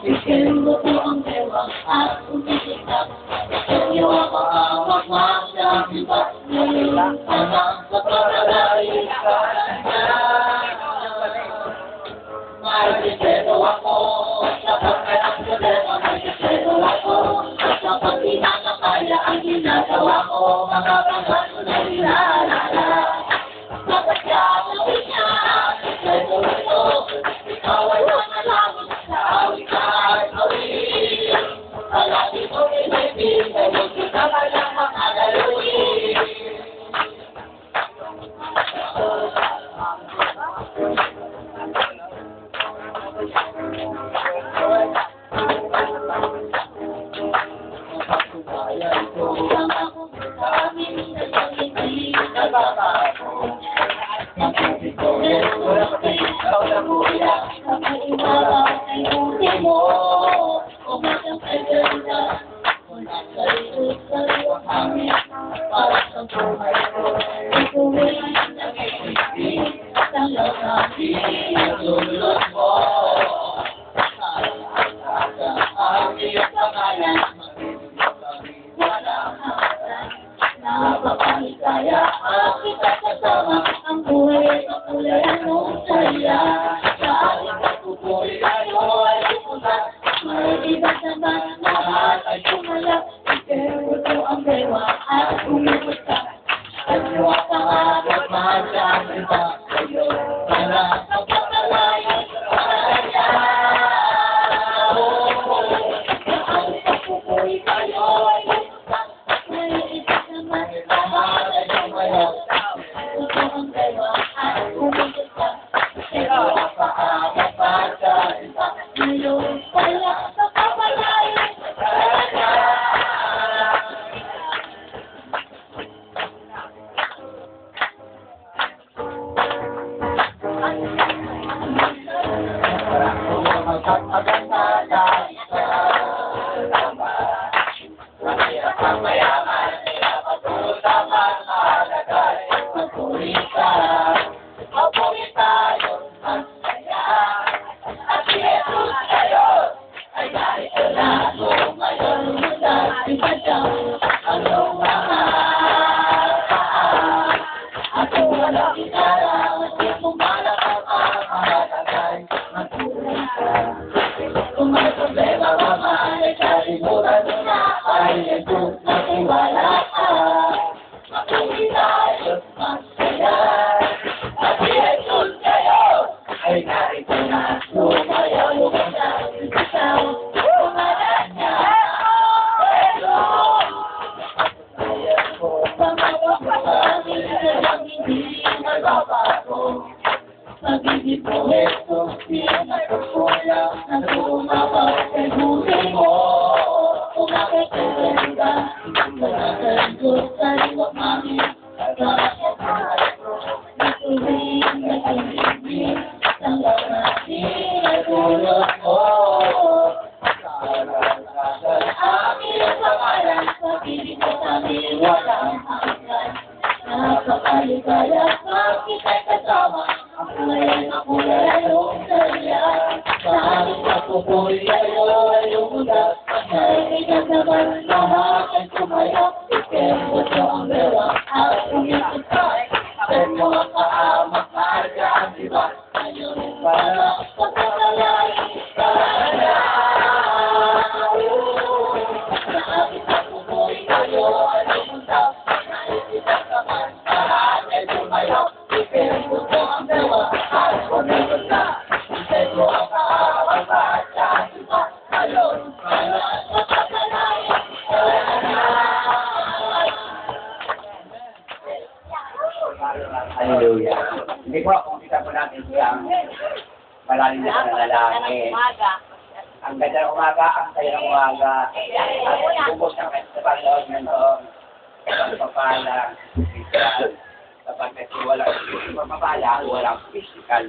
Isinlo ko ang dewa at umisikap. Sa'yo ako ang magmasyang iba. Ngayon ka lang sa pagkalayo ka na. May sikreto ako sa pagkalang problema. May sikreto ako sa pagkinakakaya ang ginagawa ko. Mga pagkaso na nilalala. Kapagka gawin niya, sikreto ito. Ikaw ay nanalangin sa awit ka at awit. Palagi mo pinipin, gawin kita ka lang makagaluin. Pagsubayan ko ang ako sa amin na siyang hindi nagbabago. Mabuti ko ikaw na kuya, kapag-iwala ay buti mo. Umatang kaganda, wala sa likod sa iyong hangin. Para sa buhay ko, ituloy ang nag-iisip. Ang lalaki, natulog mo. Ang iyong pangalan, walang hanggan. Napakaligaya, ang kita kasama. Ang buhay ay makulay anong saya. Sa aking pagpupuri kayo ay pupunta. May iba naman, lahat ay sumalap. Pero ito ang dewa at umikot ka. Sa'yo ang pangarap, masyang iba. Sa'yo ka lang sa pagkalayo sa kanya. Sa aking pagpupuri kayo ay pupunta. May iba naman, lahat ay sumalap. Ito ang dewa at umikot ka. Sa'yo ang pangarap, masyang iba. Ngayon pala sa kapalayo sa kanya. Magpaganda dahil sa mahirap ang mayaman, pinapatuloy-taman, mahalagay, magpuri tayo, masaya. At si Jesus ngayon ay narito na ako ngayon, lumundag, ipagdaw, anong mga ako walang itara, at di pumalak ang mahalagay, magpuri ka. Kung may problema ka man, ay kalimutan mo na, ay Jesus nagtiwala ka. Magpuri tayo, masaya. At si Jesus ngayon ay narito na, lumayaw, lumundag, ipagdaw, pangalan niya, Jesus. Pangako sa amin na hindi magbabago. Pag-ibig mo, Jesus, di nagkukulang, nagkumabaw kay buti mo. Umakit ka ganda, nagkakalingkod sa liwag namin. Bakit natuloy, nag-ibig, tanggal natin ay tulog mo. Sa amin ang pangalan, pag-ibig mo sa amin walang hanggan. Napakaligaya, bakit ay kasama, ang kulay ay saya. Sa aming pagpupuri kayo ay lumundag, naiinig naman lahat ay sumaya. Pero ito ang dewa at umikot ka. Sa mga kaamak, marga ang iba. Ngayon pala sa pagkalayo sa kanya. Sa aming pagpupuri kayo ay lumundag, naiinig naman lahat ay sumaya. Pero ito ang dewa at umikot ka. Sa'yo ang kaamak, marga ang iba. Ngayon pala sa pagkalayo sa kanya. Hallelujah. Hindi po, umpisa po natin siyang malalim na panalangin. Ang ganda ng umaga, ang saya ng umaga. At ubos ng Panginoon nito, pagpapala, sapagkat walang pagpapala, walang physical